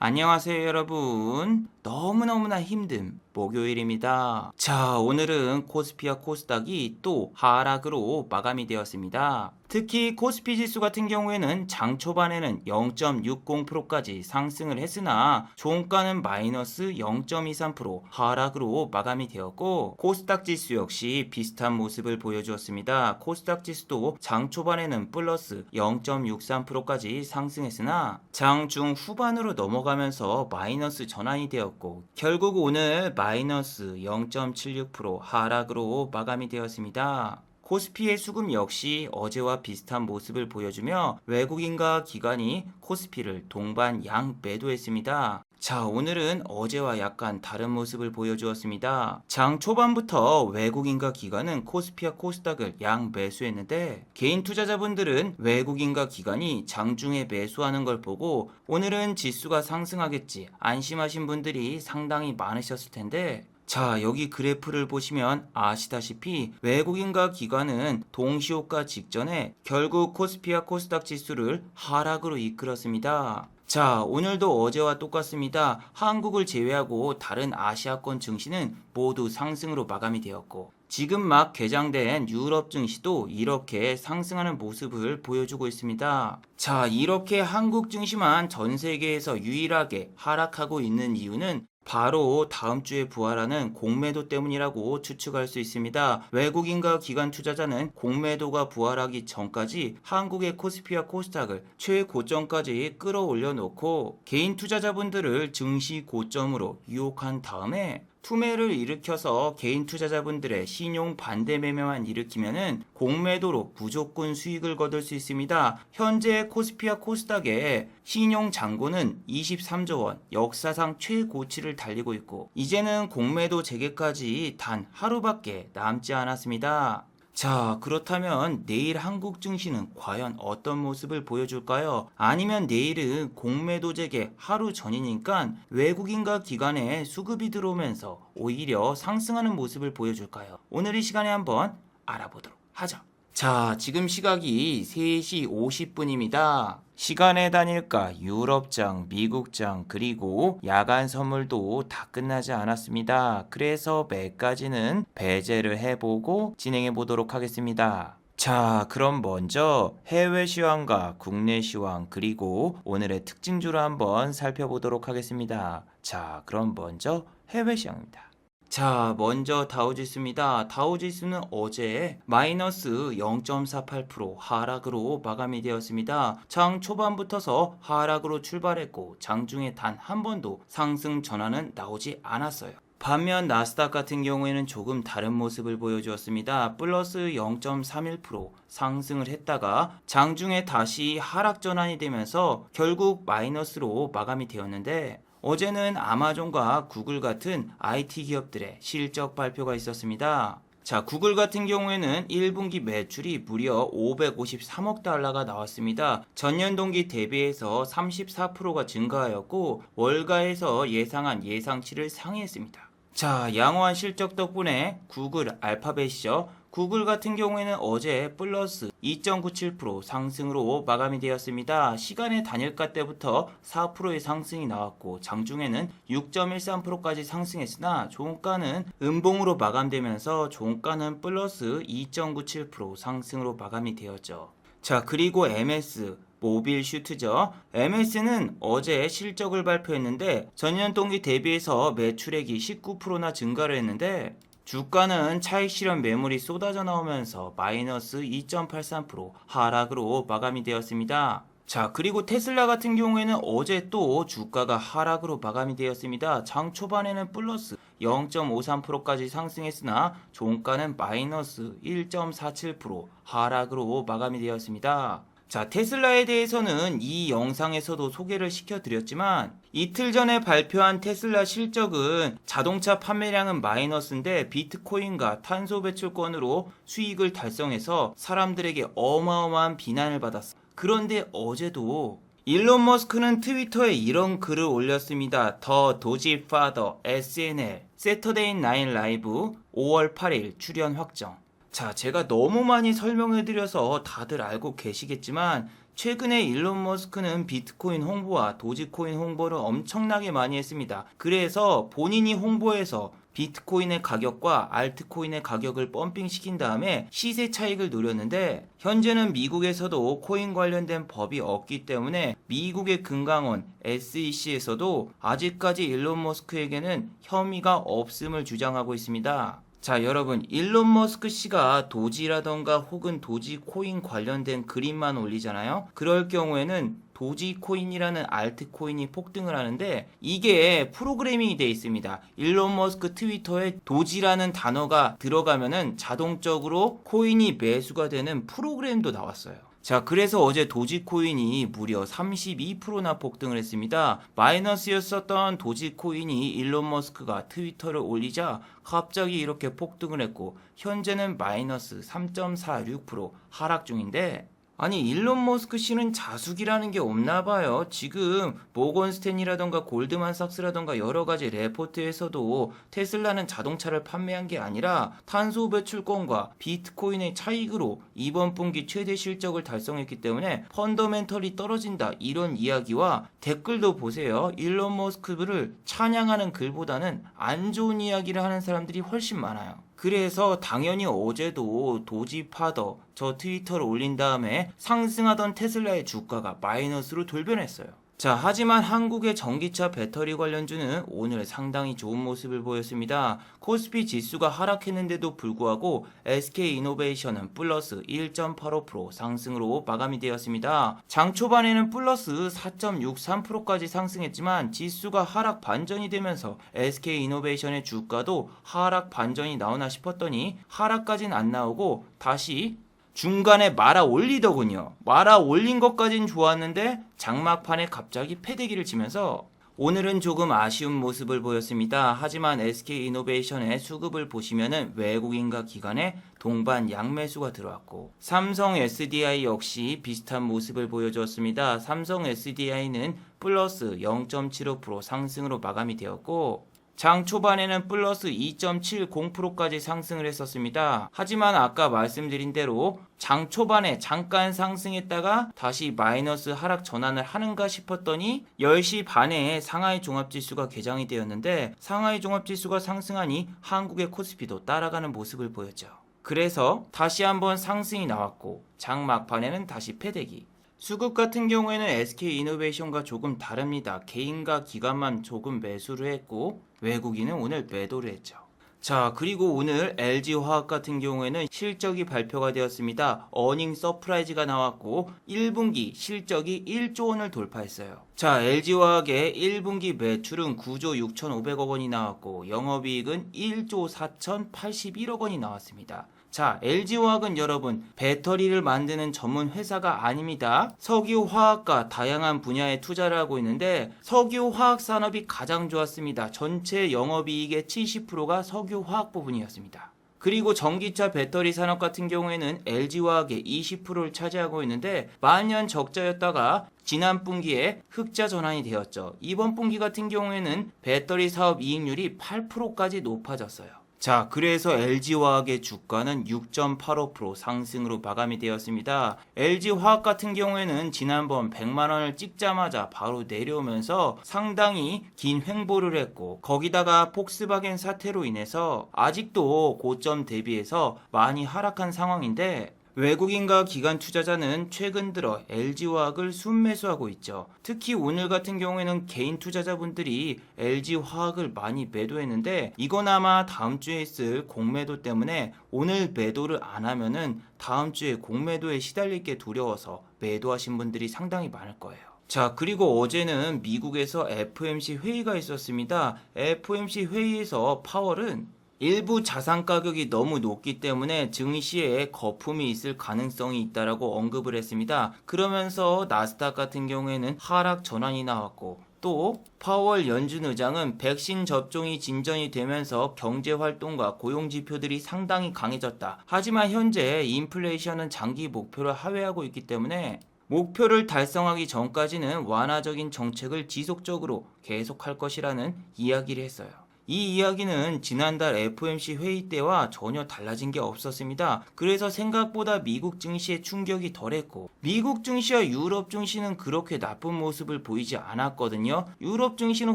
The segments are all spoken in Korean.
안녕하세요, 여러분. 너무너무나 힘든 목요일입니다. 자, 오늘은 코스피와 코스닥이 또 하락으로 마감이 되었습니다. 특히 코스피 지수 같은 경우에는 장 초반에는 0.60%까지 상승을 했으나 종가는 마이너스 0.23% 하락으로 마감이 되었고, 코스닥 지수 역시 비슷한 모습을 보여주었습니다. 코스닥 지수도 장 초반에는 플러스 0.63%까지 상승했으나 장 중 후반으로 넘어가면서 마이너스 전환이 되었고, 결국 오늘 마이너스 0.76% 하락으로 마감이 되었습니다. 코스피의 수급 역시 어제와 비슷한 모습을 보여주며 외국인과 기관이 코스피를 동반 양 매도했습니다. 자, 오늘은 어제와 약간 다른 모습을 보여주었습니다. 장 초반부터 외국인과 기관은 코스피와 코스닥을 양 매수했는데, 개인 투자자분들은 외국인과 기관이 장중에 매수하는 걸 보고 오늘은 지수가 상승하겠지 안심하신 분들이 상당히 많으셨을 텐데, 자, 여기 그래프를 보시면 아시다시피 외국인과 기관은 동시효과 직전에 결국 코스피와 코스닥 지수를 하락으로 이끌었습니다. 자, 오늘도 어제와 똑같습니다. 한국을 제외하고 다른 아시아권 증시는 모두 상승으로 마감이 되었고, 지금 막 개장된 유럽 증시도 이렇게 상승하는 모습을 보여주고 있습니다. 자, 이렇게 한국 증시만 전 세계에서 유일하게 하락하고 있는 이유는 바로 다음 주에 부활하는 공매도 때문이라고 추측할 수 있습니다. 외국인과 기관 투자자는 공매도가 부활하기 전까지 한국의 코스피와 코스닥을 최고점까지 끌어올려 놓고 개인 투자자분들을 증시 고점으로 유혹한 다음에 투매를 일으켜서 개인 투자자분들의 신용 반대 매매만 일으키면은 공매도로 무조건 수익을 거둘 수 있습니다. 현재 코스피와 코스닥의 신용 잔고는 23조 원, 역사상 최고치를 달리고 있고, 이제는 공매도 재개까지 단 하루밖에 남지 않았습니다. 자, 그렇다면 내일 한국 증시는 과연 어떤 모습을 보여줄까요? 아니면 내일은 공매도 재개 하루 전이니까 외국인과 기관의 수급이 들어오면서 오히려 상승하는 모습을 보여줄까요? 오늘 이 시간에 한번 알아보도록 하죠. 자, 지금 시각이 3시 50분입니다. 시간의 단일가, 유럽장, 미국장, 그리고 야간 선물도 다 끝나지 않았습니다. 그래서 매까지는 배제를 해보고 진행해 보도록 하겠습니다. 자, 그럼 먼저 해외 시황과 국내 시황, 그리고 오늘의 특징주를 한번 살펴보도록 하겠습니다. 자, 그럼 먼저 해외 시황입니다. 자, 먼저 다우지수입니다. 다우지수는 어제 마이너스 0.48% 하락으로 마감이 되었습니다. 장 초반부터서 하락으로 출발했고 장중에 단 한 번도 상승 전환은 나오지 않았어요. 반면 나스닥 같은 경우에는 조금 다른 모습을 보여주었습니다. 플러스 0.31% 상승을 했다가 장중에 다시 하락 전환이 되면서 결국 마이너스로 마감이 되었는데, 어제는 아마존과 구글 같은 IT 기업들의 실적 발표가 있었습니다. 자, 구글 같은 경우에는 1분기 매출이 무려 553억 달러가 나왔습니다. 전년 동기 대비해서 34%가 증가하였고 월가에서 예상한 예상치를 상회했습니다. 자, 양호한 실적 덕분에 구글 알파벳이죠. 구글 같은 경우에는 어제 플러스 2.97% 상승으로 마감이 되었습니다. 시간의 단일가 때부터 4%의 상승이 나왔고 장중에는 6.13%까지 상승했으나 종가는 음봉으로 마감되면서 종가는 플러스 2.97% 상승으로 마감이 되었죠. 자, 그리고 MS 모빌 슈트죠. MS는 어제 실적을 발표했는데 전년 동기 대비해서 매출액이 19%나 증가를 했는데 주가는 차익 실현 매물이 쏟아져 나오면서 마이너스 2.83% 하락으로 마감이 되었습니다. 자, 그리고 테슬라 같은 경우에는 어제 또 주가가 하락으로 마감이 되었습니다. 장 초반에는 플러스 0.53%까지 상승했으나 종가는 마이너스 1.47% 하락으로 마감이 되었습니다. 자, 테슬라에 대해서는 이 영상에서도 소개를 시켜드렸지만 이틀 전에 발표한 테슬라 실적은 자동차 판매량은 마이너스인데 비트코인과 탄소 배출권으로 수익을 달성해서 사람들에게 어마어마한 비난을 받았습니다. 그런데 어제도 일론 머스크는 트위터에 이런 글을 올렸습니다. 더 도지 파더 SNL 세터데이 나인 라이브 5월 8일 출연 확정. 자, 제가 너무 많이 설명해드려서 다들 알고 계시겠지만 최근에 일론 머스크는 비트코인 홍보와 도지코인 홍보를 엄청나게 많이 했습니다. 그래서 본인이 홍보해서 비트코인의 가격과 알트코인의 가격을 펌핑시킨 다음에 시세 차익을 노렸는데, 현재는 미국에서도 코인 관련된 법이 없기 때문에 미국의 금감원 SEC에서도 아직까지 일론 머스크에게는 혐의가 없음을 주장하고 있습니다. 자, 여러분, 일론 머스크 씨가 도지라던가 혹은 도지코인 관련된 그림만 올리잖아요. 그럴 경우에는 도지코인이라는 알트코인이 폭등을 하는데, 이게 프로그래밍이 되어 있습니다. 일론 머스크 트위터에 도지라는 단어가 들어가면은 자동적으로 코인이 매수가 되는 프로그램도 나왔어요. 자, 그래서 어제 도지코인이 무려 32%나 폭등을 했습니다. 마이너스였었던 도지코인이 일론 머스크가 트위터를 올리자 갑자기 이렇게 폭등을 했고, 현재는 마이너스 3.46% 하락 중인데, 아니, 일론 머스크 씨는 자숙이라는 게 없나 봐요. 지금 모건 스탠리라던가 골드만삭스라던가 여러 가지 레포트에서도 테슬라는 자동차를 판매한 게 아니라 탄소 배출권과 비트코인의 차익으로 이번 분기 최대 실적을 달성했기 때문에 펀더멘털이 떨어진다, 이런 이야기와 댓글도 보세요. 일론 머스크를 찬양하는 글보다는 안 좋은 이야기를 하는 사람들이 훨씬 많아요. 그래서 당연히 어제도 도지파더 저 트위터를 올린 다음에 상승하던 테슬라의 주가가 마이너스로 돌변했어요. 자, 하지만 한국의 전기차 배터리 관련주는 오늘 상당히 좋은 모습을 보였습니다. 코스피 지수가 하락했는데도 불구하고 SK이노베이션은 플러스 1.85% 상승으로 마감이 되었습니다. 장 초반에는 플러스 4.63%까지 상승했지만 지수가 하락 반전이 되면서 SK이노베이션의 주가도 하락 반전이 나오나 싶었더니 하락까지는 안 나오고 다시 중간에 말아 올리더군요. 말아 올린 것까진 좋았는데 장막판에 갑자기 패대기를 치면서 오늘은 조금 아쉬운 모습을 보였습니다. 하지만 SK이노베이션의 수급을 보시면은 외국인과 기관의 동반 양매수가 들어왔고, 삼성 SDI 역시 비슷한 모습을 보여주었습니다. 삼성 SDI는 플러스 0.75% 상승으로 마감이 되었고, 장 초반에는 플러스 2.70%까지 상승을 했었습니다. 하지만 아까 말씀드린 대로 장 초반에 잠깐 상승했다가 다시 마이너스 하락 전환을 하는가 싶었더니 10시 반에 상하이 종합지수가 개장이 되었는데, 상하이 종합지수가 상승하니 한국의 코스피도 따라가는 모습을 보였죠. 그래서 다시 한번 상승이 나왔고, 장 막판에는 다시 패대기. 수급 같은 경우에는 SK이노베이션과 조금 다릅니다. 개인과 기관만 조금 매수를 했고 외국인은 오늘 매도를 했죠. 자, 그리고 오늘 LG화학 같은 경우에는 실적이 발표가 되었습니다. 어닝 서프라이즈가 나왔고 1분기 실적이 1조 원을 돌파했어요. 자, LG화학의 1분기 매출은 9조 6,500억 원이 나왔고 영업이익은 1조 4,081억 원이 나왔습니다. 자, LG화학은 여러분 배터리를 만드는 전문 회사가 아닙니다. 석유화학과 다양한 분야에 투자를 하고 있는데 석유화학 산업이 가장 좋았습니다. 전체 영업이익의 70%가 석유화학 부분이었습니다. 그리고 전기차 배터리 산업 같은 경우에는 LG화학의 20%를 차지하고 있는데 만년 적자였다가 지난 분기에 흑자 전환이 되었죠. 이번 분기 같은 경우에는 배터리 사업 이익률이 8%까지 높아졌어요. 자, 그래서 LG화학의 주가는 6.85% 상승으로 마감이 되었습니다. LG화학 같은 경우에는 지난번 100만원을 찍자마자 바로 내려오면서 상당히 긴 횡보를 했고, 거기다가 폭스바겐 사태로 인해서 아직도 고점 대비해서 많이 하락한 상황인데, 외국인과 기관 투자자는 최근 들어 LG화학을 순매수하고 있죠. 특히 오늘 같은 경우에는 개인 투자자분들이 LG화학을 많이 매도했는데 이건 아마 다음 주에 있을 공매도 때문에 오늘 매도를 안 하면은 다음 주에 공매도에 시달릴 게 두려워서 매도하신 분들이 상당히 많을 거예요. 자, 그리고 어제는 미국에서 FOMC 회의가 있었습니다. FOMC 회의에서 파월은 일부 자산 가격이 너무 높기 때문에 증시에 거품이 있을 가능성이 있다라고 언급을 했습니다. 그러면서 나스닥 같은 경우에는 하락 전환이 나왔고, 또 파월 연준 의장은 백신 접종이 진전이 되면서 경제 활동과 고용 지표들이 상당히 강해졌다. 하지만 현재 인플레이션은 장기 목표를 하회하고 있기 때문에 목표를 달성하기 전까지는 완화적인 정책을 지속적으로 계속할 것이라는 이야기를 했어요. 이 이야기는 지난달 FOMC 회의 때와 전혀 달라진 게 없었습니다. 그래서 생각보다 미국 증시의 충격이 덜했고 미국 증시와 유럽 증시는 그렇게 나쁜 모습을 보이지 않았거든요. 유럽 증시는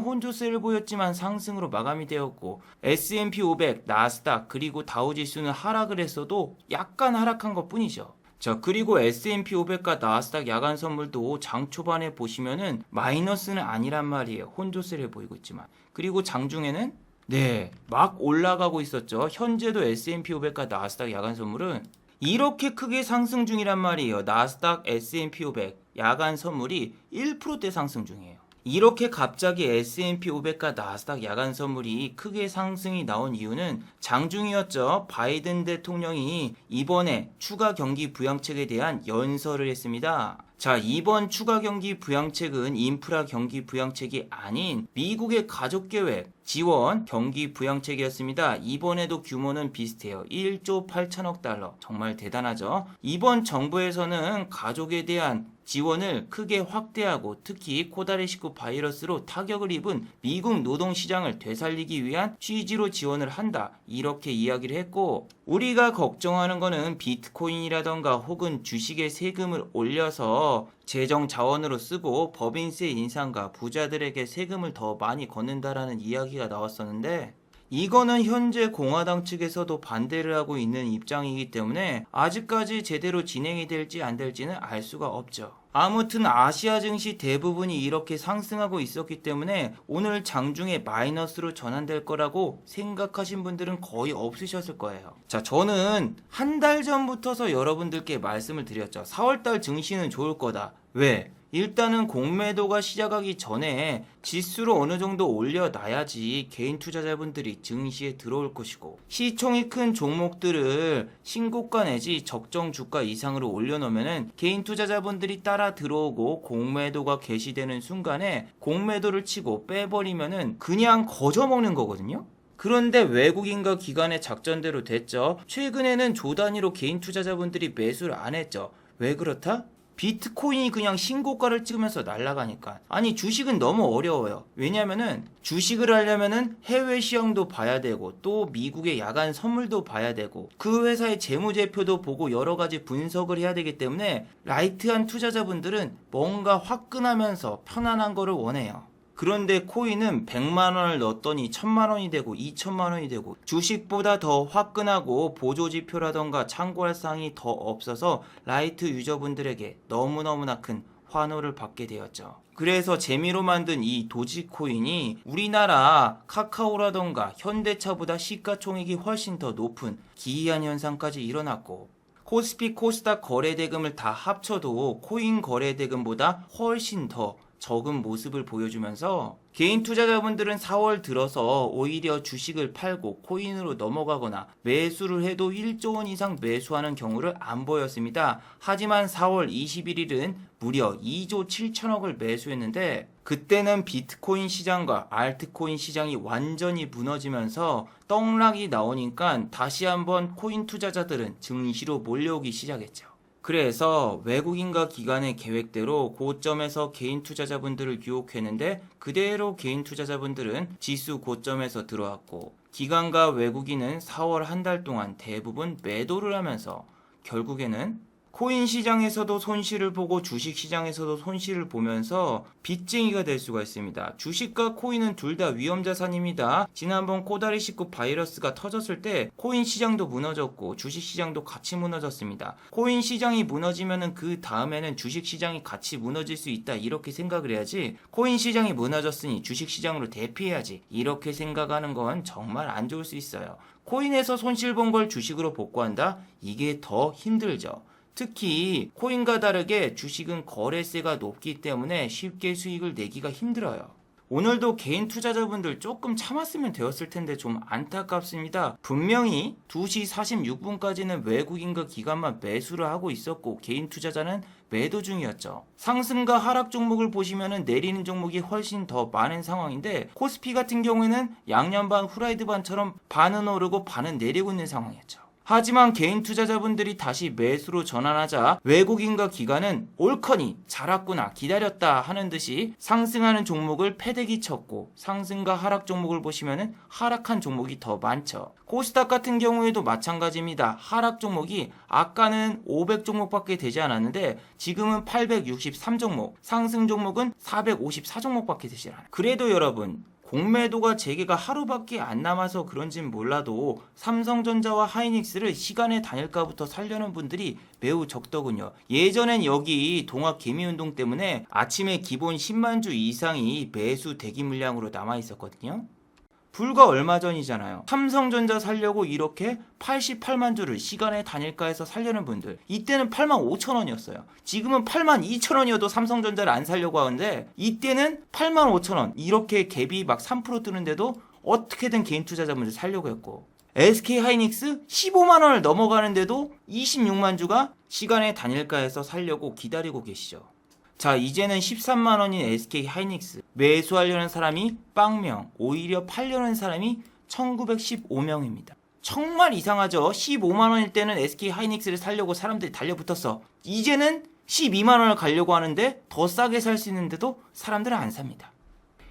혼조세를 보였지만 상승으로 마감이 되었고 S&P 500, 나스닥 그리고 다우지수는 하락을 했어도 약간 하락한 것 뿐이죠. 자, 그리고 S&P 500과 나스닥 야간 선물도 장 초반에 보시면은 마이너스는 아니란 말이에요. 혼조세를 보이고 있지만. 그리고 장중에는 막 올라가고 있었죠. 현재도 S&P 500과 나스닥 야간 선물은 이렇게 크게 상승 중이란 말이에요. 나스닥, S&P 500 야간 선물이 1%대 상승 중이에요. 이렇게 갑자기 S&P 500과 나스닥 야간 선물이 크게 상승이 나온 이유는 장중이었죠. 바이든 대통령이 이번에 추가 경기 부양책에 대한 연설을 했습니다. 자, 이번 추가 경기 부양책은 인프라 경기 부양책이 아닌 미국의 가족계획 지원 경기 부양책이었습니다. 이번에도 규모는 비슷해요. 1조 8천억 달러. 정말 대단하죠. 이번 정부에서는 가족에 대한 지원을 크게 확대하고 특히 코다리19 바이러스로 타격을 입은 미국 노동시장을 되살리기 위한 취지로 지원을 한다. 이렇게 이야기를 했고 우리가 걱정하는 거는 비트코인이라던가 혹은 주식의 세금을 올려서 재정 자원으로 쓰고 법인세 인상과 부자들에게 세금을 더 많이 걷는다라는 이야기가 나왔었는데 이거는 현재 공화당 측에서도 반대를 하고 있는 입장이기 때문에 아직까지 제대로 진행이 될지 안 될지는 알 수가 없죠. 아무튼 아시아 증시 대부분이 이렇게 상승하고 있었기 때문에 오늘 장중에 마이너스로 전환될 거라고 생각하신 분들은 거의 없으셨을 거예요. 자, 저는 한 달 전부터서 여러분들께 말씀을 드렸죠. 4월달 증시는 좋을 거다. 왜? 일단은 공매도가 시작하기 전에 지수를 어느 정도 올려놔야지 개인 투자자분들이 증시에 들어올 것이고 시총이 큰 종목들을 신고가 내지 적정 주가 이상으로 올려놓으면 개인 투자자분들이 따라 들어오고 공매도가 개시되는 순간에 공매도를 치고 빼버리면 그냥 거저먹는 거거든요. 그런데 외국인과 기관의 작전대로 됐죠. 최근에는 조 단위로 개인 투자자분들이 매수를 안 했죠. 왜 그렇다? 비트코인이 그냥 신고가를 찍으면서 날아가니까. 아니 주식은 너무 어려워요. 왜냐면은 주식을 하려면은 해외 시황도 봐야 되고 또 미국의 야간 선물도 봐야 되고 그 회사의 재무제표도 보고 여러 가지 분석을 해야 되기 때문에 라이트한 투자자분들은 뭔가 화끈하면서 편안한 거를 원해요. 그런데 코인은 100만 원을 넣었더니 1000만 원이 되고 2000만 원이 되고 주식보다 더 화끈하고 보조지표라던가 참고할 사항이 더 없어서 라이트 유저분들에게 너무너무나 큰 환호를 받게 되었죠. 그래서 재미로 만든 이 도지코인이 우리나라 카카오라던가 현대차보다 시가총액이 훨씬 더 높은 기이한 현상까지 일어났고 코스피 코스닥 거래대금을 다 합쳐도 코인 거래대금보다 훨씬 더 적은 모습을 보여주면서 개인 투자자분들은 4월 들어서 오히려 주식을 팔고 코인으로 넘어가거나 매수를 해도 1조 원 이상 매수하는 경우를 안 보였습니다. 하지만 4월 21일은 무려 2조 7천억을 매수했는데 그때는 비트코인 시장과 알트코인 시장이 완전히 무너지면서 떡락이 나오니까 다시 한번 코인 투자자들은 증시로 몰려오기 시작했죠. 그래서 외국인과 기관의 계획대로 고점에서 개인 투자자분들을 유혹했는데 그대로 개인 투자자분들은 지수 고점에서 들어왔고 기관과 외국인은 4월 한 달 동안 대부분 매도를 하면서 결국에는 코인 시장에서도 손실을 보고 주식 시장에서도 손실을 보면서 빚쟁이가 될 수가 있습니다. 주식과 코인은 둘 다 위험자산입니다. 지난번 코다리19 바이러스가 터졌을 때 코인 시장도 무너졌고 주식 시장도 같이 무너졌습니다. 코인 시장이 무너지면 그 다음에는 주식 시장이 같이 무너질 수 있다 이렇게 생각을 해야지 코인 시장이 무너졌으니 주식 시장으로 대피해야지 이렇게 생각하는 건 정말 안 좋을 수 있어요. 코인에서 손실 본 걸 주식으로 복구한다? 이게 더 힘들죠. 특히 코인과 다르게 주식은 거래세가 높기 때문에 쉽게 수익을 내기가 힘들어요. 오늘도 개인 투자자분들 조금 참았으면 되었을 텐데 좀 안타깝습니다. 분명히 2시 46분까지는 외국인과 기관만 매수를 하고 있었고 개인 투자자는 매도 중이었죠. 상승과 하락 종목을 보시면 내리는 종목이 훨씬 더 많은 상황인데 코스피 같은 경우에는 양념 반 후라이드 반처럼 반은 오르고 반은 내리고 있는 상황이었죠. 하지만 개인 투자자분들이 다시 매수로 전환하자 외국인과 기관은 옳거니 잘았구나 기다렸다 하는 듯이 상승하는 종목을 패대기 쳤고, 상승과 하락 종목을 보시면은 하락한 종목이 더 많죠. 코스닥 같은 경우에도 마찬가지입니다. 하락 종목이 아까는 500 종목밖에 되지 않았는데 지금은 863 종목, 상승 종목은 454 종목밖에 되지 않아요. 그래도 여러분, 공매도가 재개가 하루밖에 안 남아서 그런진 몰라도 삼성전자와 하이닉스를 시간의 단일가부터 살려는 분들이 매우 적더군요. 예전엔 여기 동학 개미운동 때문에 아침에 기본 10만 주 이상이 매수 대기 물량으로 남아 있었거든요. 불과 얼마 전이잖아요. 삼성전자 살려고 이렇게 88만 주를 시간의 단일가에서 살려는 분들, 이때는 8만 5천 원이었어요. 지금은 8만 2천 원이어도 삼성전자를 안 살려고 하는데 이때는 8만 5천 원, 이렇게 갭이 막 3% 뜨는데도 어떻게든 개인 투자자분들 살려고 했고, SK 하이닉스 15만 원을 넘어가는데도 26만 주가 시간의 단일가에서 살려고 기다리고 계시죠. 자, 이제는 13만 원인 SK 하이닉스 매수하려는 사람이 빵명, 오히려 팔려는 사람이 1915명입니다. 정말 이상하죠. 15만 원일 때는 SK 하이닉스를 살려고 사람들이 달려붙었어. 이제는 12만 원을 가려고 하는데 더 싸게 살 수 있는데도 사람들은 안 삽니다.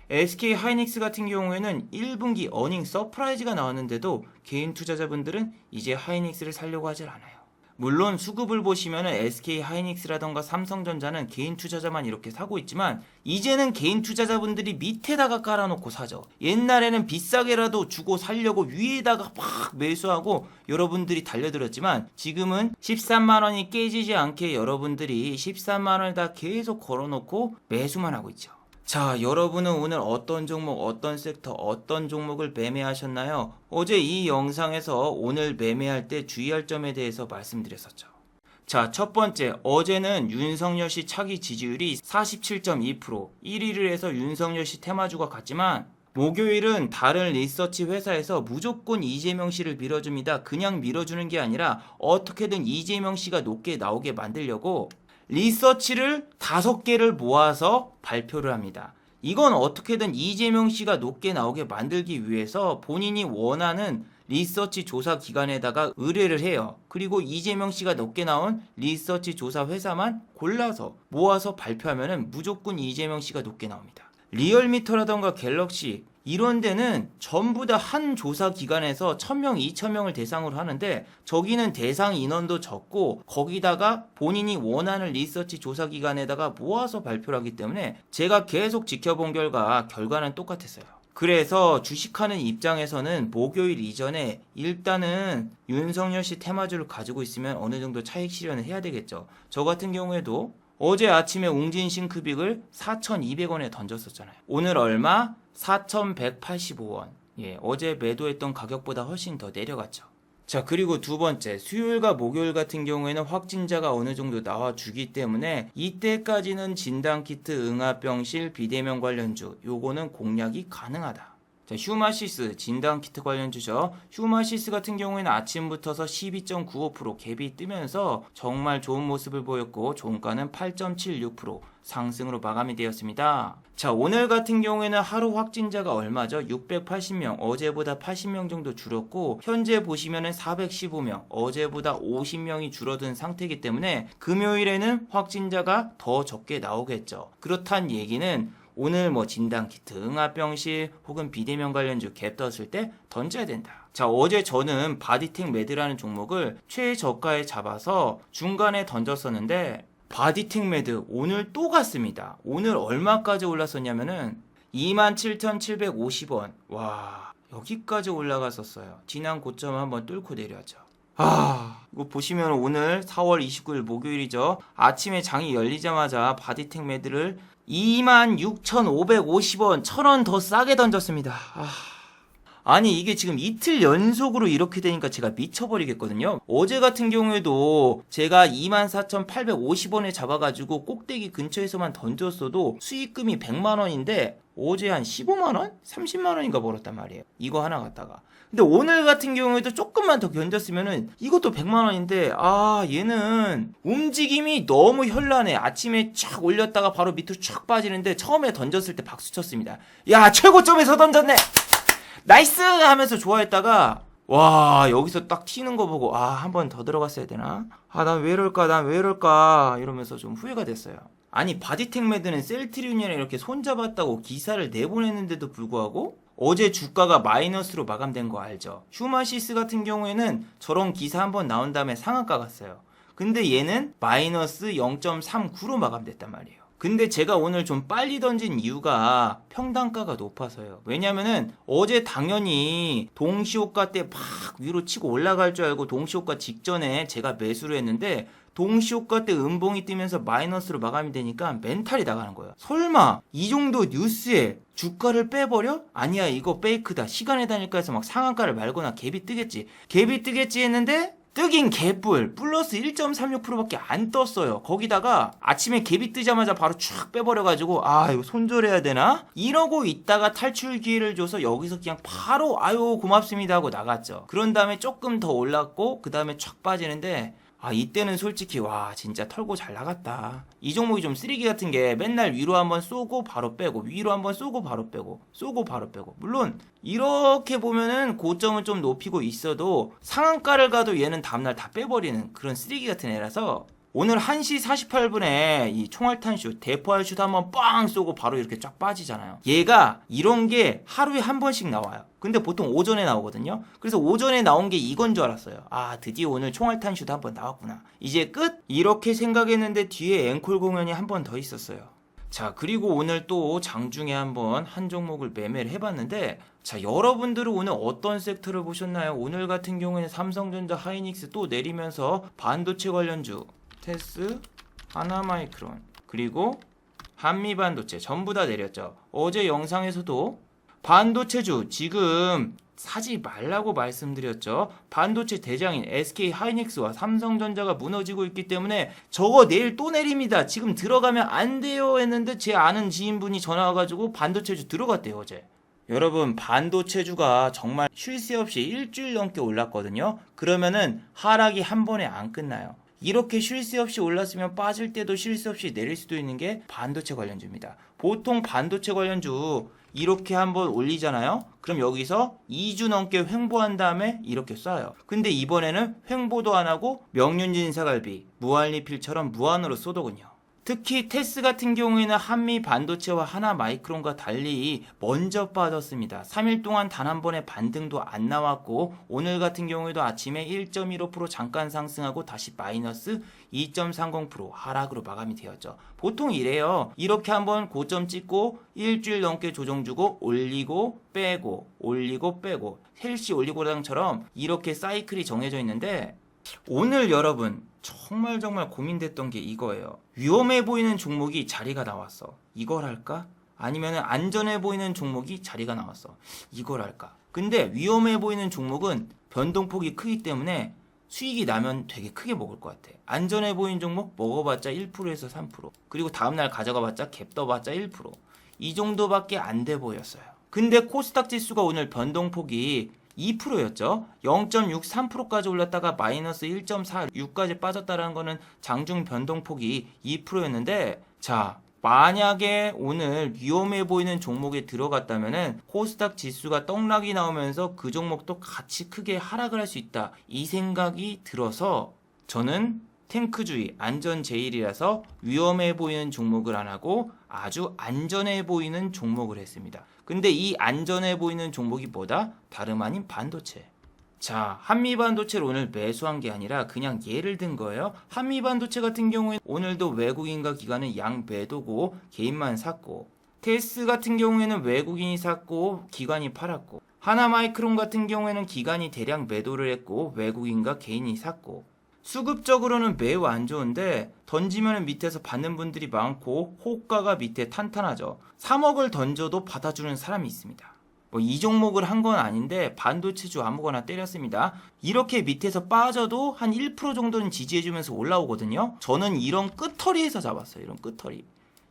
SK 하이닉스 같은 경우에는 1분기 어닝 서프라이즈가 나왔는데도 개인 투자자분들은 이제 하이닉스를 살려고 하질 않아요. 물론 수급을 보시면 SK 하이닉스라던가 삼성전자는 개인 투자자만 이렇게 사고 있지만 이제는 개인 투자자분들이 밑에다가 깔아놓고 사죠. 옛날에는 비싸게라도 주고 살려고 위에다가 막 매수하고 여러분들이 달려들었지만 지금은 13만 원이 깨지지 않게 여러분들이 13만 원을 다 계속 걸어놓고 매수만 하고 있죠. 자, 여러분은 오늘 어떤 종목, 어떤 섹터, 어떤 종목을 매매하셨나요? 어제 이 영상에서 오늘 매매할 때 주의할 점에 대해서 말씀드렸었죠. 자, 첫 번째, 어제는 윤석열 씨 차기 지지율이 47.2%, 1위를 해서 윤석열 씨 테마주가 갔지만 목요일은 다른 리서치 회사에서 무조건 이재명 씨를 밀어줍니다. 그냥 밀어주는 게 아니라 어떻게든 이재명 씨가 높게 나오게 만들려고 리서치를 5개를 모아서 발표를 합니다. 이건 어떻게든 이재명 씨가 높게 나오게 만들기 위해서 본인이 원하는 리서치 조사 기관에다가 의뢰를 해요. 그리고 이재명 씨가 높게 나온 리서치 조사 회사만 골라서 모아서 발표하면 무조건 이재명 씨가 높게 나옵니다. 리얼미터라던가 갤럭시 이런 데는 전부 다 한 조사 기관에서 1000명, 2000명을 대상으로 하는데 저기는 대상 인원도 적고 거기다가 본인이 원하는 리서치 조사 기관에다가 모아서 발표를 하기 때문에 제가 계속 지켜본 결과는 똑같았어요. 그래서 주식하는 입장에서는 목요일 이전에 일단은 윤석열 씨 테마주를 가지고 있으면 어느 정도 차익 실현을 해야 되겠죠. 저 같은 경우에도 어제 아침에 웅진 싱크빅을 4,200원에 던졌었잖아요. 오늘 얼마? 4,185원. 예, 어제 매도했던 가격보다 훨씬 더 내려갔죠. 자, 그리고 두 번째, 수요일과 목요일 같은 경우에는 확진자가 어느 정도 나와주기 때문에 이때까지는 진단키트, 응압병실, 비대면 관련주 요거는 공략이 가능하다. 자, 휴마시스 진단키트 관련주죠. 휴마시스 같은 경우에는 아침부터서 12.95% 갭이 뜨면서 정말 좋은 모습을 보였고 종가는 8.76% 상승으로 마감이 되었습니다. 자, 오늘 같은 경우에는 하루 확진자가 얼마죠? 680명, 어제보다 80명 정도 줄었고 현재 보시면은 415명, 어제보다 50명이 줄어든 상태이기 때문에 금요일에는 확진자가 더 적게 나오겠죠. 그렇단 얘기는 오늘 뭐 진단키트, 응압병실 혹은 비대면 관련주 갭 떴을 때 던져야 된다. 자, 어제 저는 바디텍 매드라는 종목을 최저가에 잡아서 중간에 던졌었는데 바디텍 매드 오늘 또 갔습니다. 오늘 얼마까지 올랐었냐면은 27,750원. 와, 여기까지 올라갔었어요. 지난 고점 한번 뚫고 내려왔죠. 이거 보시면 오늘 4월 29일 목요일이죠. 아침에 장이 열리자마자 바디텍 매드를 26,550원, 1,000원 더 싸게 던졌습니다. 아니 이게 지금 이틀 연속으로 이렇게 되니까 제가 미쳐버리겠거든요. 어제 같은 경우에도 제가 24,850원에 잡아가지고 꼭대기 근처에서만 던졌어도 수익금이 100만원인데 어제 한 15만원? 30만원인가 벌었단 말이에요. 이거 하나 갖다가. 근데 오늘 같은 경우에도 조금만 더 견뎠으면은 이것도 100만원인데 얘는 움직임이 너무 현란해. 아침에 쫙 올렸다가 바로 밑으로 쫙 빠지는데 처음에 던졌을 때 박수 쳤습니다. 야, 최고점에서 던졌네! 나이스! 하면서 좋아했다가 와, 여기서 딱 튀는 거 보고 한 번 더 들어갔어야 되나? 난 왜 이럴까? 난 왜 이럴까? 이러면서 좀 후회가 됐어요. 아니, 바디텍 매드는 셀트리온이랑 이렇게 손잡았다고 기사를 내보냈는데도 불구하고 어제 주가가 마이너스로 마감된 거 알죠? 휴마시스 같은 경우에는 저런 기사 한번 나온 다음에 상한가 갔어요. 근데 얘는 마이너스 0.39로 마감됐단 말이에요. 근데 제가 오늘 좀 빨리 던진 이유가 평단가가 높아서요. 왜냐면은 어제 당연히 동시호가 때 막 위로 치고 올라갈 줄 알고 동시호가 직전에 제가 매수를 했는데 동시호가 때 음봉이 뜨면서 마이너스로 마감이 되니까 멘탈이 나가는 거예요. 설마 이 정도 뉴스에 주가를 빼버려? 아니야, 이거 페이크다. 시간의 단일가에서 막 상한가를 말거나 갭이 뜨겠지. 갭이 뜨겠지 했는데 뜨긴 개뿔 플러스 1.36%밖에 안 떴어요. 거기다가 아침에 갭이 뜨자마자 바로 쫙 빼버려가지고 이거 손절해야 되나? 이러고 있다가 탈출 기회를 줘서 여기서 그냥 바로 아유 고맙습니다 하고 나갔죠. 그런 다음에 조금 더 올랐고 그 다음에 쫙 빠지는데 이때는 솔직히 진짜 털고 잘 나갔다. 이 종목이 좀 쓰레기 같은 게 맨날 위로 한번 쏘고 바로 빼고 위로 한번 쏘고 바로 빼고 쏘고 바로 빼고. 물론 이렇게 보면은 고점은 좀 높이고 있어도 상한가를 가도 얘는 다음날 다 빼버리는 그런 쓰레기 같은 애라서 오늘 1시 48분에 이 총알탄 슛, 대포알 슛 한번 빵 쏘고 바로 이렇게 쫙 빠지잖아요. 얘가 이런 게 하루에 한 번씩 나와요. 근데 보통 오전에 나오거든요. 그래서 오전에 나온 게 이건 줄 알았어요. 드디어 오늘 총알탄 슛 한번 나왔구나. 이제 끝? 이렇게 생각했는데 뒤에 앵콜 공연이 한 번 더 있었어요. 자, 그리고 오늘 또 장중에 한번 한 종목을 매매를 해봤는데, 자, 여러분들은 오늘 어떤 섹터를 보셨나요? 오늘 같은 경우에는 삼성전자, 하이닉스 또 내리면서 반도체 관련주 테스, 하나마이크론, 그리고 한미반도체 전부 다 내렸죠. 어제 영상에서도 반도체주 지금 사지 말라고 말씀드렸죠. 반도체 대장인 SK 하이닉스와 삼성전자가 무너지고 있기 때문에 저거 내일 또 내립니다. 지금 들어가면 안 돼요 했는데 제 아는 지인분이 전화 와가지고 반도체주 들어갔대요 어제. 여러분, 반도체주가 정말 쉴 새 없이 일주일 넘게 올랐거든요. 그러면은 하락이 한 번에 안 끝나요. 이렇게 쉴 새 없이 올랐으면 빠질 때도 쉴 새 없이 내릴 수도 있는 게 반도체 관련주입니다. 보통 반도체 관련주 이렇게 한번 올리잖아요. 그럼 여기서 2주 넘게 횡보한 다음에 이렇게 쏴요. 근데 이번에는 횡보도 안 하고 명륜진 사갈비, 무한리필처럼 무한으로 쏘더군요. 특히 테스 같은 경우에는 한미 반도체와 하나 마이크론과 달리 먼저 빠졌습니다. 3일 동안 단 한 번의 반등도 안 나왔고 오늘 같은 경우에도 아침에 1.15% 잠깐 상승하고 다시 마이너스 2.30% 하락으로 마감이 되었죠. 보통 이래요. 이렇게 한번 고점 찍고 일주일 넘게 조정 주고 올리고 빼고 올리고 빼고 헬시 올리고당처럼 이렇게 사이클이 정해져 있는데 오늘 여러분 정말 고민됐던 게 이거예요. 위험해 보이는 종목이 자리가 나왔어. 이걸 할까? 아니면 안전해 보이는 종목이 자리가 나왔어. 이걸 할까? 근데 위험해 보이는 종목은 변동폭이 크기 때문에 수익이 나면 되게 크게 먹을 것 같아. 안전해 보이는 종목 먹어봤자 1%에서 3%. 그리고 다음날 가져가봤자 갭 떠봤자 1%. 이 정도밖에 안 돼 보였어요. 근데 코스닥 지수가 오늘 변동폭이 2%였죠. 0.63%까지 올랐다가 마이너스 1.46까지 빠졌다는 거는 장중 변동폭이 2%였는데 자, 만약에 오늘 위험해 보이는 종목에 들어갔다면은 코스닥 지수가 떡락이 나오면서 그 종목도 같이 크게 하락을 할 수 있다. 이 생각이 들어서 저는 탱크주의, 안전 제일이라서 위험해 보이는 종목을 안 하고 아주 안전해 보이는 종목을 했습니다. 근데 이 안전해 보이는 종목이 뭐다? 다름 아닌 반도체. 자, 한미반도체를 오늘 매수한 게 아니라 그냥 예를 든 거예요. 한미반도체 같은 경우에 오늘도 외국인과 기관은 양 매도고 개인만 샀고, 테스 같은 경우에는 외국인이 샀고 기관이 팔았고, 하나마이크론 같은 경우에는 기관이 대량 매도를 했고 외국인과 개인이 샀고, 수급적으로는 매우 안 좋은데 던지면 밑에서 받는 분들이 많고 호가가 밑에 탄탄하죠. 3억을 던져도 받아주는 사람이 있습니다. 이 종목을 한 건 아닌데 반도체주 아무거나 때렸습니다. 이렇게 밑에서 빠져도 한 1% 정도는 지지해주면서 올라오거든요. 저는 이런 끄터리에서 잡았어요. 이런 끄터리.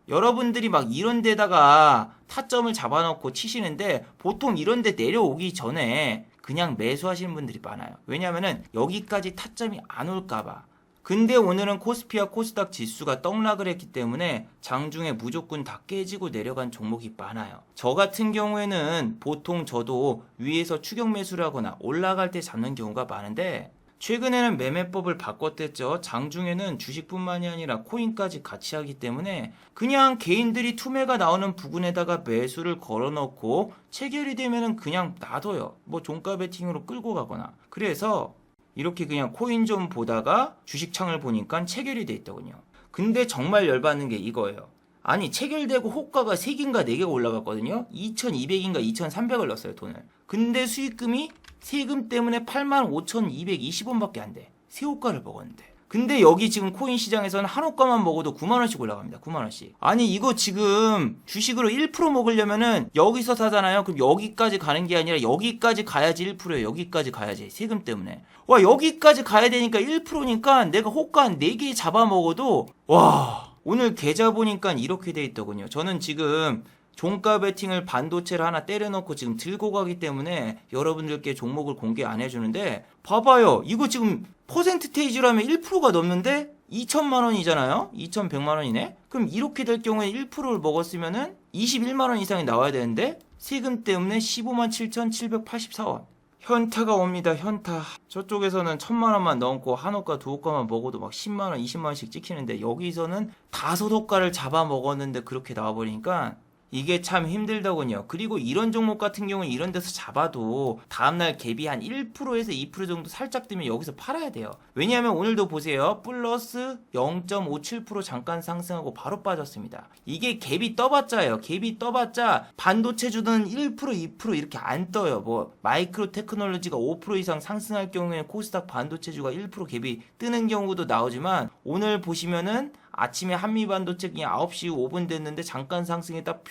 여러분들이 막 이런 데다가 타점을 잡아놓고 치시는데 보통 이런 데 내려오기 전에 그냥 매수하시는 분들이 많아요. 왜냐면은 여기까지 타점이 안 올까봐. 근데 오늘은 코스피와 코스닥 지수가 떡락을 했기 때문에 장중에 무조건 다 깨지고 내려간 종목이 많아요. 저 같은 경우에는 보통 저도 위에서 추격 매수를 하거나 올라갈 때 잡는 경우가 많은데 최근에는 매매법을 바꿨댔죠. 장중에는 주식뿐만이 아니라 코인까지 같이 하기 때문에 그냥 개인들이 투매가 나오는 부분에다가 매수를 걸어놓고 체결이 되면은 그냥 놔둬요. 뭐 종가 베팅으로 끌고 가거나. 그래서 이렇게 그냥 코인 좀 보다가 주식창을 보니까 체결이 돼 있더군요. 근데 정말 열받는 게 이거예요. 아니 체결되고 호가가 3개인가 4개가 올라갔거든요. 2200인가 2300을 넣었어요 돈을. 근데 수익금이 세금 때문에 85,220원밖에 안 돼. 새 호가를 먹었는데. 근데 여기 지금 코인 시장에서는 한 호가만 먹어도 9만원씩 올라갑니다. 9만원씩. 아니 이거 지금 주식으로 1% 먹으려면은 여기서 사잖아요. 그럼 여기까지 가는 게 아니라 여기까지 가야지 1%예요. 여기까지 가야지. 세금 때문에. 와 여기까지 가야 되니까 1%니까 내가 호가 한 4개 잡아먹어도 와 오늘 계좌 보니까 이렇게 돼 있더군요. 저는 지금 종가 베팅을 반도체를 하나 때려넣고 지금 들고 가기 때문에 여러분들께 종목을 공개 안 해주는데 봐봐요. 이거 지금 퍼센트테이지로 하면 1%가 넘는데 2천만 원이잖아요. 2,100만 원이네. 그럼 이렇게 될 경우에 1%를 먹었으면은 21만 원 이상이 나와야 되는데 세금 때문에 15만 7,784원. 현타가 옵니다. 현타. 저쪽에서는 1,000만 원만 넘고 한 호가 두 호가만 먹어도 막 10만 원, 20만 원씩 찍히는데 여기서는 5호가를 잡아 먹었는데 그렇게 나와버리니까 이게 참 힘들더군요. 그리고 이런 종목 같은 경우는 이런 데서 잡아도 다음날 갭이 한 1%에서 2% 정도 살짝 뜨면 여기서 팔아야 돼요. 왜냐하면 오늘도 보세요. 플러스 0.57% 잠깐 상승하고 바로 빠졌습니다. 이게 갭이 떠봤자예요. 갭이 떠봤자 반도체주는 1%, 2% 이렇게 안 떠요. 뭐 마이크로 테크놀로지가 5% 이상 상승할 경우에는 코스닥 반도체주가 1% 갭이 뜨는 경우도 나오지만 오늘 보시면은 아침에 한미반도체 그냥 9시 5분 됐는데 잠깐 상승했다 퓨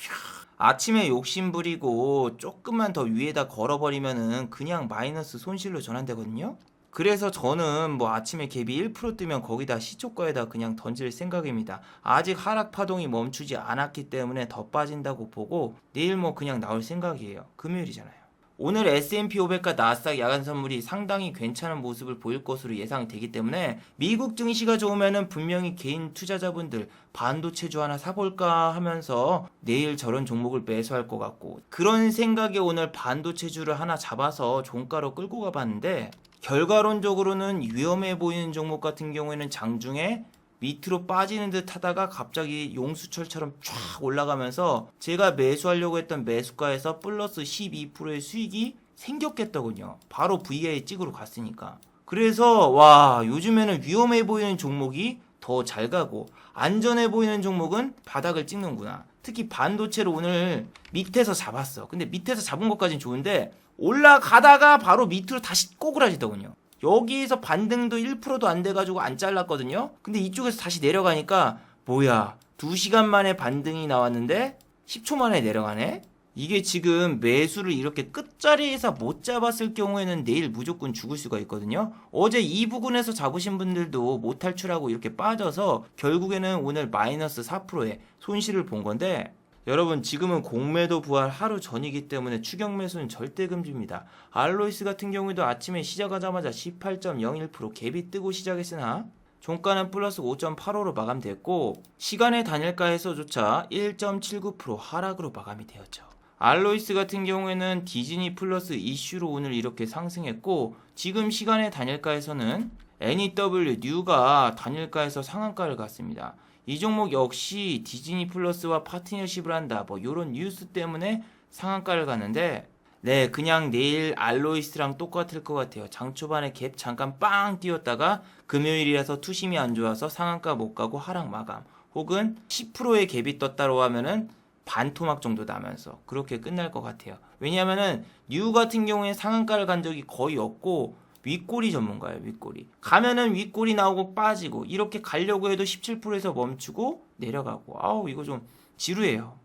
아침에 욕심 부리고 조금만 더 위에다 걸어버리면은 그냥 마이너스 손실로 전환되거든요. 그래서 저는 뭐 아침에 갭이 1% 뜨면 거기다 시초가에다 그냥 던질 생각입니다. 아직 하락 파동이 멈추지 않았기 때문에 더 빠진다고 보고 내일 뭐 그냥 나올 생각이에요. 금요일이잖아요. 오늘 S&P 500과 나스닥 야간 선물이 상당히 괜찮은 모습을 보일 것으로 예상되기 때문에 미국 증시가 좋으면은 분명히 개인 투자자분들 반도체주 하나 사볼까 하면서 내일 저런 종목을 매수할 것 같고 그런 생각에 오늘 반도체주를 하나 잡아서 종가로 끌고 가봤는데 결과론적으로는 위험해 보이는 종목 같은 경우에는 장중에 밑으로 빠지는 듯 하다가 갑자기 용수철처럼 쫙 올라가면서 제가 매수하려고 했던 매수가에서 플러스 12%의 수익이 생겼겠더군요. 바로 VI 찍으러 갔으니까. 그래서 와 요즘에는 위험해 보이는 종목이 더 잘 가고 안전해 보이는 종목은 바닥을 찍는구나. 특히 반도체를 오늘 밑에서 잡았어. 근데 밑에서 잡은 것까지는 좋은데 올라가다가 바로 밑으로 다시 꼬그라지더군요. 여기에서 반등도 1%도 안 돼가지고 안 잘랐거든요. 근데 이쪽에서 다시 내려가니까 뭐야 2시간 만에 반등이 나왔는데 10초 만에 내려가네. 이게 지금 매수를 이렇게 끝자리에서 못 잡았을 경우에는 내일 무조건 죽을 수가 있거든요. 어제 이 부근에서 잡으신 분들도 못 탈출하고 이렇게 빠져서 결국에는 오늘 마이너스 4%의 손실을 본 건데 여러분 지금은 공매도 부활 하루 전이기 때문에 추격 매수는 절대 금지입니다. 알로이스 같은 경우에도 아침에 시작하자마자 18.01% 갭이 뜨고 시작했으나 종가는 플러스 5.85로 마감됐고 시간의 단일가에서조차 1.79% 하락으로 마감이 되었죠. 알로이스 같은 경우에는 디즈니 플러스 이슈로 오늘 이렇게 상승했고 지금 시간의 단일가에서는 NEW 뉴가 단일가에서 상한가를 갔습니다. 이 종목 역시 디즈니 플러스와 파트너십을 한다 뭐 요런 뉴스 때문에 상한가를 갔는데 네 그냥 내일 알로이스랑 똑같을 것 같아요. 장 초반에 갭 잠깐 빵 띄웠다가 금요일이라서 투심이 안 좋아서 상한가 못 가고 하락 마감 혹은 10%의 갭이 떴다고 하면은 반토막 정도 나면서 그렇게 끝날 것 같아요. 왜냐하면은 뉴 같은 경우에 상한가를 간 적이 거의 없고 윗꼬리 전문가예요. 윗꼬리 가면은 윗꼬리 나오고 빠지고 이렇게 가려고 해도 17%에서 멈추고 내려가고 아우 이거 좀 지루해요.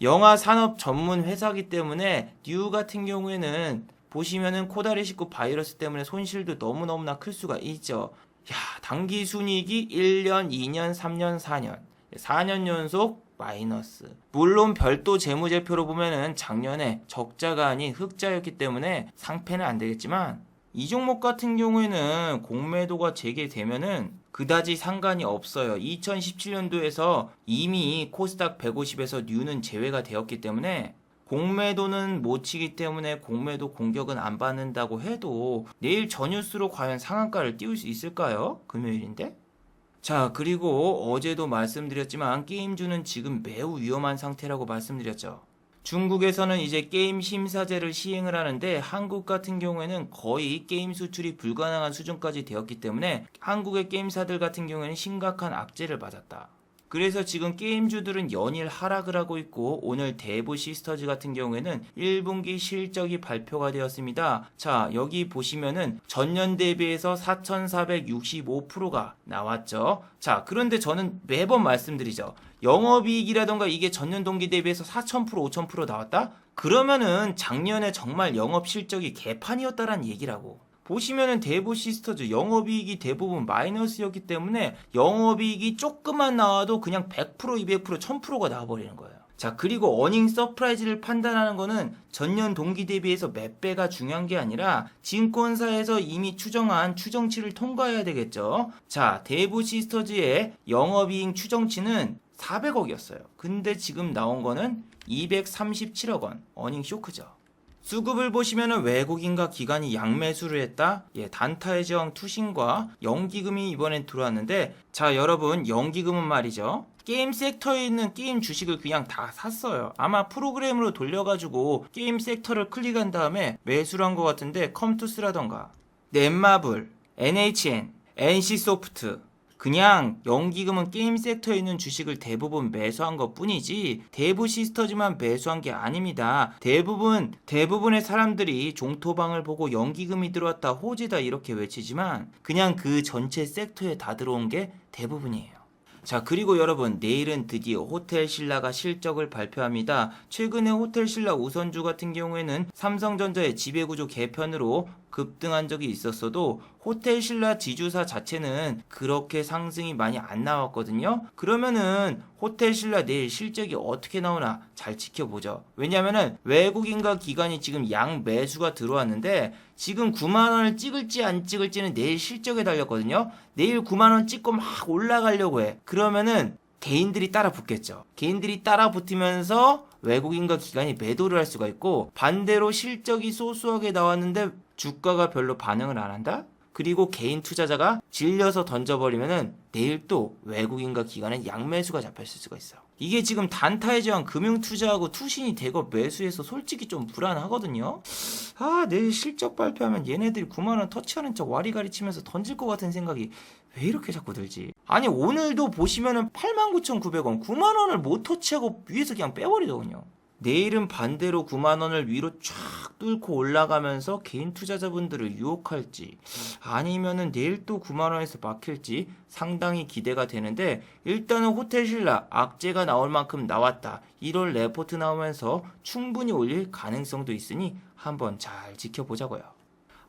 영화 산업 전문 회사기 때문에 뉴 같은 경우에는 보시면은 코다리 19 바이러스 때문에 손실도 너무너무나 클 수가 있죠. 야 단기 순이익이 1년 2년 3년 4년 연속 마이너스. 물론 별도 재무제표로 보면은 작년에 적자가 아닌 흑자였기 때문에 상패는 안 되겠지만 이 종목 같은 경우에는 공매도가 재개되면은 그다지 상관이 없어요. 2017년도에서 이미 코스닥 150에서 뉴는 제외가 되었기 때문에 공매도는 못 치기 때문에 공매도 공격은 안 받는다고 해도 내일 전유수로 과연 상한가를 띄울 수 있을까요? 금요일인데? 자, 그리고 어제도 말씀드렸지만 게임주는 지금 매우 위험한 상태라고 말씀드렸죠. 중국에서는 이제 게임 심사제를 시행을 하는데 한국 같은 경우에는 거의 게임 수출이 불가능한 수준까지 되었기 때문에 한국의 게임사들 같은 경우에는 심각한 악재를 맞았다. 그래서 지금 게임주들은 연일 하락을 하고 있고 오늘 대부 시스터즈 같은 경우에는 1분기 실적이 발표가 되었습니다. 자, 여기 보시면은 전년 대비해서 4,465%가 나왔죠. 자, 그런데 저는 매번 말씀드리죠. 영업이익이라던가 이게 전년 동기 대비해서 4,000%, 5,000% 나왔다? 그러면은 작년에 정말 영업 실적이 개판이었다라는 얘기라고. 보시면은 대부 시스터즈 영업이익이 대부분 마이너스였기 때문에 영업이익이 조금만 나와도 그냥 100%, 200%, 1000%가 나와버리는 거예요. 자, 그리고 어닝 서프라이즈를 판단하는 거는 전년 동기 대비해서 몇 배가 중요한 게 아니라 증권사에서 이미 추정한 추정치를 통과해야 되겠죠. 자, 대부 시스터즈의 영업이익 추정치는 400억이었어요. 근데 지금 나온 거는 237억 원. 어닝 쇼크죠. 수급을 보시면은 외국인과 기관이 양매수를 했다. 예, 단타의 저항 투신과 연기금이 이번엔 들어왔는데, 자, 여러분, 연기금은 말이죠. 게임 섹터에 있는 게임 주식을 그냥 다 샀어요. 아마 프로그램으로 돌려가지고 게임 섹터를 클릭한 다음에 매수를 한 것 같은데, 컴투스라던가 넷마블, NHN, NC소프트, 그냥 연기금은 게임 섹터에 있는 주식을 대부분 매수한 것 뿐이지 대부 시스터즈만 매수한 게 아닙니다. 대부분의 사람들이 종토방을 보고 연기금이 들어왔다, 호재다 이렇게 외치지만 그냥 그 전체 섹터에 다 들어온 게 대부분이에요. 자, 그리고 여러분, 내일은 드디어 호텔신라가 실적을 발표합니다. 최근에 호텔신라 우선주 같은 경우에는 삼성전자의 지배구조 개편으로 급등한 적이 있었어도 호텔신라 지주사 자체는 그렇게 상승이 많이 안 나왔거든요. 그러면은 호텔신라 내일 실적이 어떻게 나오나 잘 지켜보죠. 왜냐면은 외국인과 기관이 지금 양 매수가 들어왔는데 지금 9만원을 찍을지 안 찍을지는 내일 실적에 달렸거든요. 내일 9만원 찍고 막 올라가려고 해. 그러면은 개인들이 따라 붙겠죠. 개인들이 따라 붙으면서 외국인과 기관이 매도를 할 수가 있고, 반대로 실적이 소소하게 나왔는데 주가가 별로 반응을 안 한다? 그리고 개인 투자자가 질려서 던져버리면은 내일 또 외국인과 기관은 양매수가 잡혔을 수가 있어요. 이게 지금 단타에 저항 금융투자하고 투신이 대거 매수해서 솔직히 좀 불안하거든요. 아, 내일 실적 발표하면 얘네들이 9만원 터치하는 척 와리가리 치면서 던질 것 같은 생각이 왜 이렇게 자꾸 들지? 아니, 오늘도 보시면은 89,900원, 9만원을 못 터치하고 위에서 그냥 빼버리더군요. 내일은 반대로 9만원을 위로 쫙 뚫고 올라가면서 개인 투자자분들을 유혹할지, 아니면은 내일 또 9만원에서 막힐지 상당히 기대가 되는데, 일단은 호텔신라 악재가 나올 만큼 나왔다, 1월 레포트 나오면서 충분히 올릴 가능성도 있으니 한번 잘 지켜보자고요.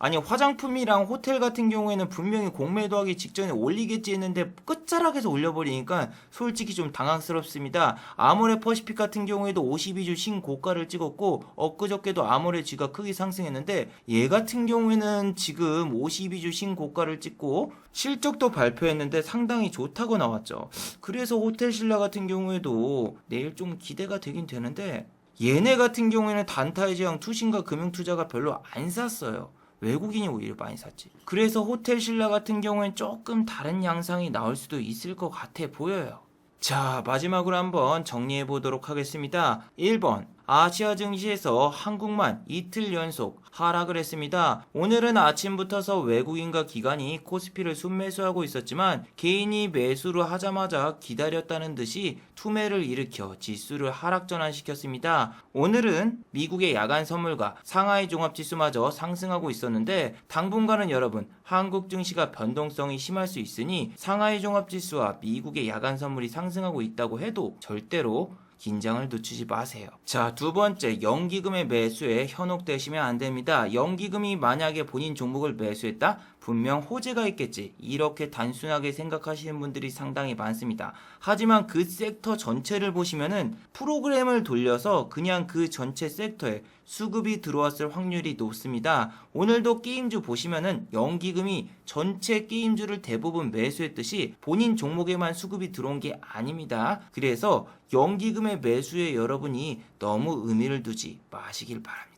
아니, 화장품이랑 호텔 같은 경우에는 분명히 공매도하기 직전에 올리겠지 했는데 끝자락에서 올려버리니까 솔직히 좀 당황스럽습니다. 아모레 퍼시픽 같은 경우에도 52주 신고가를 찍었고, 엊그저께도 아모레 쥐가 크게 상승했는데 얘 같은 경우에는 지금 52주 신고가를 찍고 실적도 발표했는데 상당히 좋다고 나왔죠. 그래서 호텔신라 같은 경우에도 내일 좀 기대가 되긴 되는데, 얘네 같은 경우에는 단타의 제왕 투신과 금융투자가 별로 안 샀어요. 외국인이 오히려 많이 샀지. 그래서 호텔신라 같은 경우엔 조금 다른 양상이 나올 수도 있을 것 같아 보여요. 자, 마지막으로 한번 정리해 보도록 하겠습니다. 1번, 아시아 증시에서 한국만 이틀 연속 하락을 했습니다. 오늘은 아침부터서 외국인과 기관이 코스피를 순매수하고 있었지만 개인이 매수를 하자마자 기다렸다는 듯이 투매를 일으켜 지수를 하락 전환시켰습니다. 오늘은 미국의 야간 선물과 상하이 종합지수마저 상승하고 있었는데 당분간은 여러분, 한국 증시가 변동성이 심할 수 있으니 상하이 종합지수와 미국의 야간 선물이 상승하고 있다고 해도 절대로 긴장을 늦추지 마세요. 자, 두 번째, 연기금의 매수에 현혹되시면 안 됩니다. 연기금이 만약에 본인 종목을 매수했다? 분명 호재가 있겠지. 이렇게 단순하게 생각하시는 분들이 상당히 많습니다. 하지만 그 섹터 전체를 보시면은 프로그램을 돌려서 그냥 그 전체 섹터에 수급이 들어왔을 확률이 높습니다. 오늘도 게임주 보시면은 연기금이 전체 게임주를 대부분 매수했듯이 본인 종목에만 수급이 들어온 게 아닙니다. 그래서 연기금의 매수에 여러분이 너무 의미를 두지 마시길 바랍니다.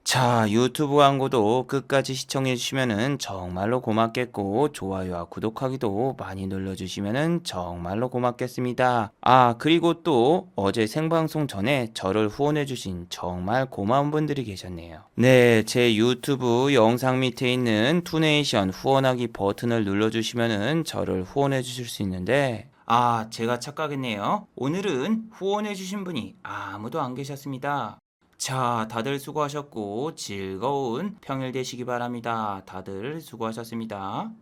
자, 유튜브 광고도 끝까지 시청해주시면 정말로 고맙겠고, 좋아요와 구독하기도 많이 눌러주시면 정말로 고맙겠습니다. 아, 그리고 또 어제 생방송 전에 저를 후원해주신 정말 고마운 분들이 계셨네요. 네, 제 유튜브 영상 밑에 있는 투네이션 후원하기 버튼을 눌러주시면 저를 후원해주실 수 있는데, 아, 제가 착각했네요. 오늘은 후원해주신 분이 아무도 안 계셨습니다. 자, 다들 수고하셨고 즐거운 평일 되시기 바랍니다. 다들 수고하셨습니다.